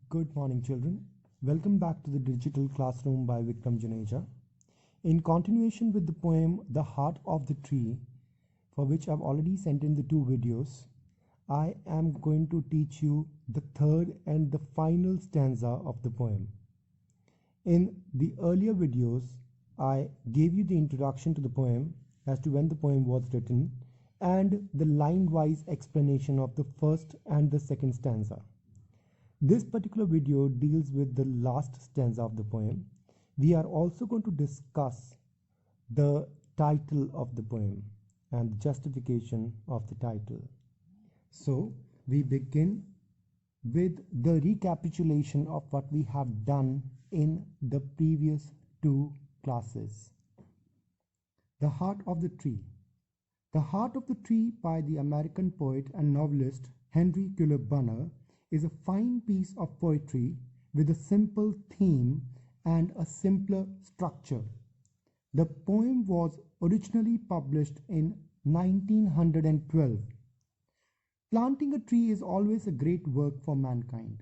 Good morning, children. Welcome back to the Digital Classroom by Vikram Juneja. In continuation with the poem The Heart of the Tree, for which I've already sent in the two videos, I am going to teach you the third and the final stanza of the poem. In the earlier videos, I gave you the introduction to the poem as to when the poem was written and the line-wise explanation of the first and the second stanza. This particular video deals with the last stanza of the poem. We are also going to discuss the title of the poem and the justification of the title. So we begin with the recapitulation of what we have done in the previous two classes. The Heart of the Tree. The Heart of the Tree by the American poet and novelist Henry Bunner is a fine piece of poetry with a simple theme and a simpler structure. The poem was originally published in 1912. Planting a tree is always a great work for mankind,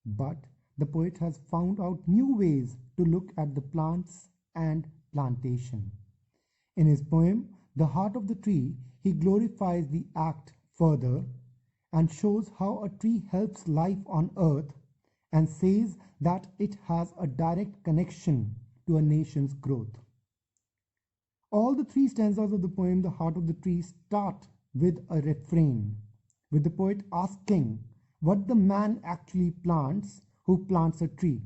but the poet has found out new ways to look at the plants and plantation. In his poem, The Heart of the Tree, he glorifies the act further and shows how a tree helps life on earth and says that it has a direct connection to a nation's growth. All the three stanzas of the poem The Heart of the Tree start with a refrain, with the poet asking what the man actually plants who plants a tree.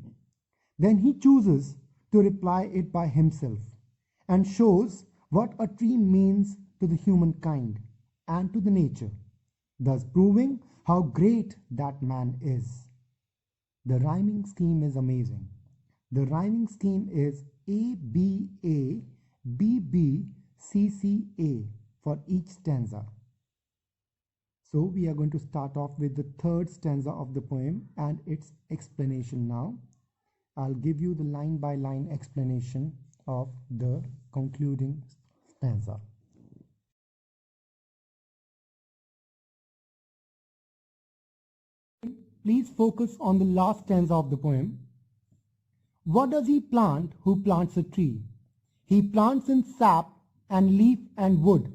Then he chooses to reply it by himself and shows what a tree means to the humankind and to the nature, thus proving how great that man is. The rhyming scheme is amazing. The rhyming scheme is ABA, BB, CCA for each stanza. So we are going to start off with the third stanza of the poem and its explanation now. I'll give you the line by line explanation of the concluding stanza. Please focus on the last stanza of the poem. What does he plant who plants a tree? He plants in sap and leaf and wood,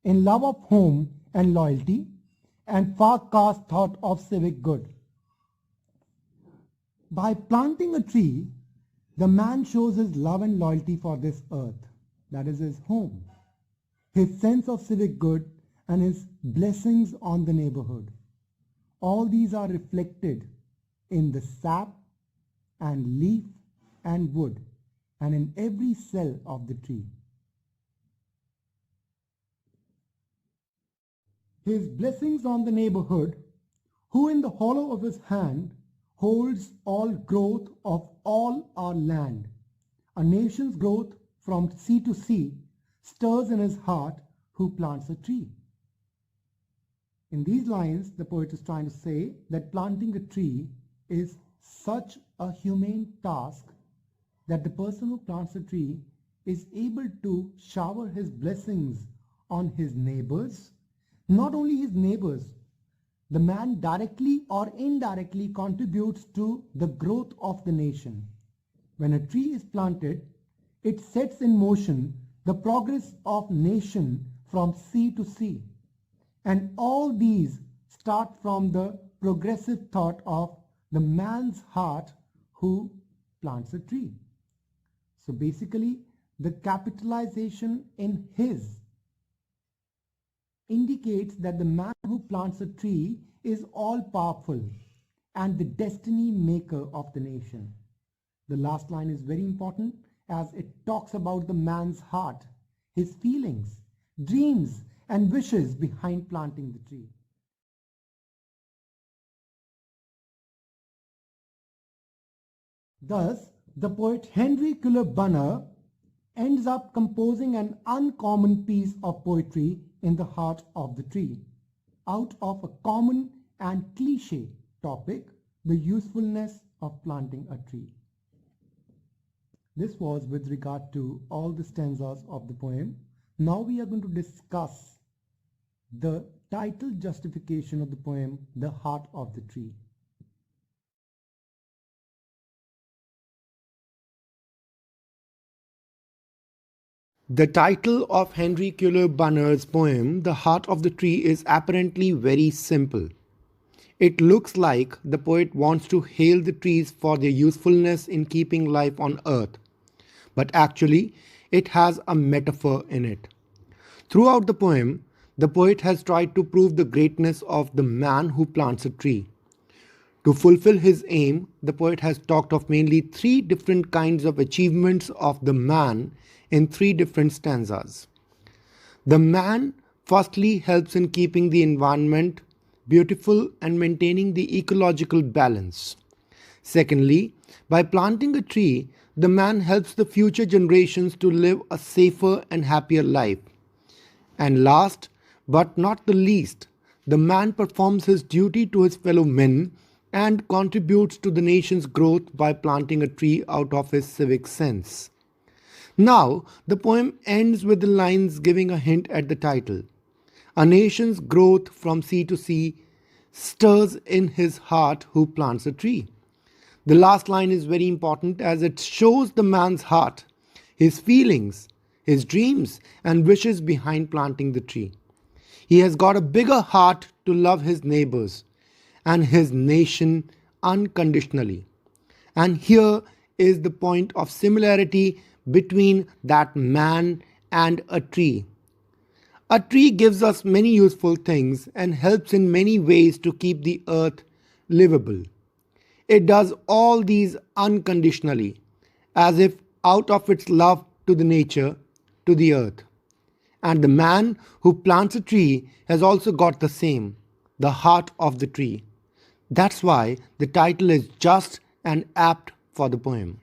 in love of home and loyalty, and far-cast thought of civic good. By planting a tree, the man shows his love and loyalty for this earth, that is his home, his sense of civic good, and his blessings on the neighborhood. All these are reflected in the sap and leaf and wood and in every cell of the tree. His blessings on the neighborhood, who in the hollow of his hand holds all growth of all our land. A nation's growth from sea to sea stirs in his heart who plants a tree. In these lines, the poet is trying to say that planting a tree is such a humane task that the person who plants a tree is able to shower his blessings on his neighbors. Not only his neighbors, the man directly or indirectly contributes to the growth of the nation. When a tree is planted, it sets in motion the progress of nation from sea to sea. And all these start from the progressive thought of the man's heart who plants a tree. So basically, the capitalization in his indicates that the man who plants a tree is all-powerful and the destiny maker of the nation. The last line is very important as it talks about the man's heart, his feelings, dreams, and wishes behind planting the tree. Thus, the poet Henry Bunner ends up composing an uncommon piece of poetry in the heart of the tree, out of a common and cliché topic, the usefulness of planting a tree. This was with regard to all the stanzas of the poem. Now we are going to discuss the title justification of the poem, The Heart of the Tree. The title of Henry Culler Bunner's poem, The Heart of the Tree, is apparently very simple. It looks like the poet wants to hail the trees for their usefulness in keeping life on earth, but actually, it has a metaphor in it. Throughout the poem, the poet has tried to prove the greatness of the man who plants a tree. To fulfill his aim, the poet has talked of mainly three different kinds of achievements of the man in three different stanzas. The man firstly helps in keeping the environment beautiful and maintaining the ecological balance. Secondly, by planting a tree, the man helps the future generations to live a safer and happier life. And last, but not the least, the man performs his duty to his fellow men and contributes to the nation's growth by planting a tree out of his civic sense. Now, the poem ends with the lines giving a hint at the title. A nation's growth from sea to sea stirs in his heart who plants a tree. The last line is very important as it shows the man's heart, his feelings, his dreams, and wishes behind planting the tree. He has got a bigger heart to love his neighbors and his nation unconditionally. And here is the point of similarity between that man and a tree. A tree gives us many useful things and helps in many ways to keep the earth livable. It does all these unconditionally, as if out of its love to the nature, to the earth. And the man who plants a tree has also got the same, the heart of the tree. That's why the title is just and apt for the poem.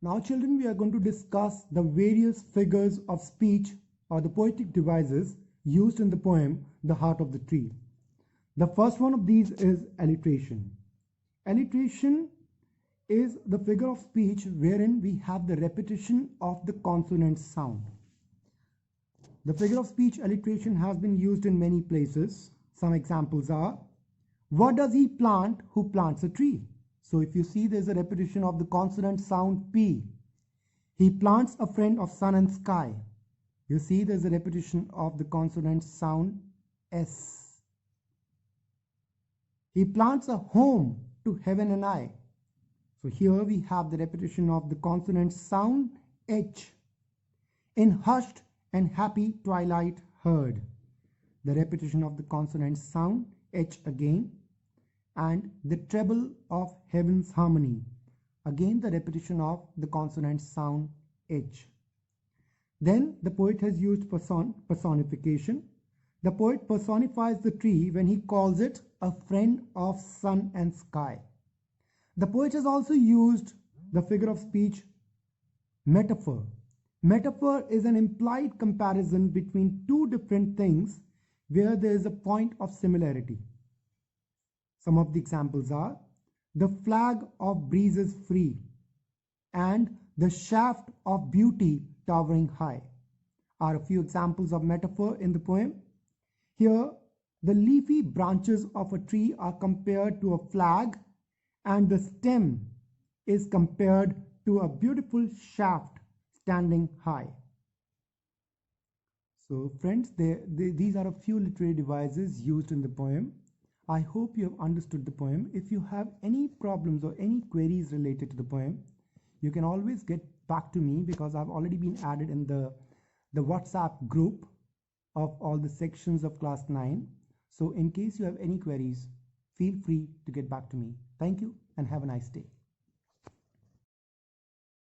Now children, we are going to discuss the various figures of speech or the poetic devices used in the poem The Heart of the Tree. The first one of these is alliteration. Alliteration is the figure of speech wherein we have the repetition of the consonant sound. The figure of speech alliteration has been used in many places. Some examples are, what does he plant who plants a tree? So if you see, there's a repetition of the consonant sound P. He plants a friend of sun and sky. You see, there's a repetition of the consonant sound S. He plants a home to heaven and I. So here we have the repetition of the consonant sound H. In hushed and happy twilight heard. The repetition of the consonant sound H again. And the treble of heaven's harmony. Again the repetition of the consonant sound H. Then the poet has used personification. The poet personifies the tree when he calls it a friend of sun and sky. The poet has also used the figure of speech metaphor. Metaphor is an implied comparison between two different things where there is a point of similarity. Some of the examples are, the flag of breezes free and the shaft of beauty towering high are a few examples of metaphor in the poem. Here, the leafy branches of a tree are compared to a flag and the stem is compared to a beautiful shaft standing high. So friends, these are a few literary devices used in the poem. I hope you have understood the poem. If you have any problems or any queries related to the poem, you can always get back to me because I've already been added in the WhatsApp group of all the sections of class 9. So in case you have any queries, feel free to get back to me. Thank you and have a nice day.